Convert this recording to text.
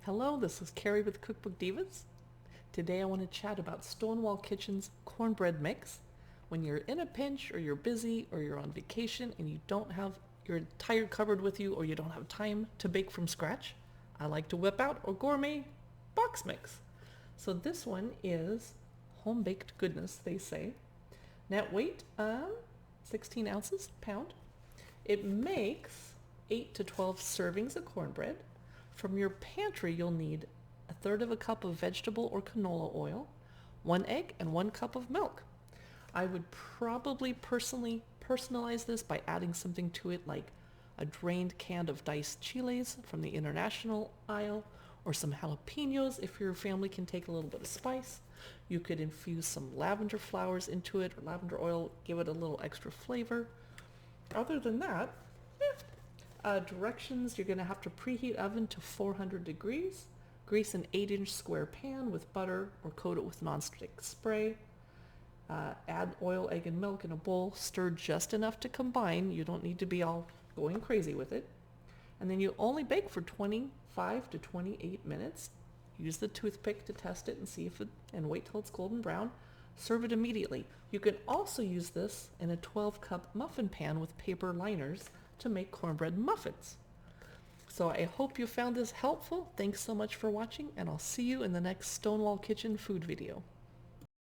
Hello, this is Carrie with Cookbook Divas. Today I want to chat about Stonewall Kitchen's cornbread mix. When you're in a pinch or you're busy or you're on vacation and you don't have your entire cupboard with you or you don't have time to bake from scratch, I like to whip out a gourmet box mix. So this one is home-baked goodness, they say. Net weight, 16 ounces, pound. It makes 8 to 12 servings of cornbread. From your pantry, you'll need a third of a cup of vegetable or canola oil, 1 egg, and 1 cup of milk. I would probably personalize this by adding something to it like a drained can of diced chiles from the international aisle, or some jalapenos if your family can take a little bit of spice. You could infuse some lavender flowers into it or lavender oil, give it a little extra flavor. Other than that, directions, you're going to have to preheat oven to 400 degrees. Grease an 8-inch square pan with butter or coat it with nonstick spray. Add oil, egg, and milk in a bowl. Stir just enough to combine. You don't need to be all going crazy with it. And then you only bake for 25 to 28 minutes. Use the toothpick to test it and see if it, and wait till it's golden brown. Serve it immediately. You can also use this in a 12-cup muffin pan with paper liners to make cornbread muffins. So I hope you found this helpful. Thanks so much for watching, and I'll see you in the next Stonewall Kitchen food video.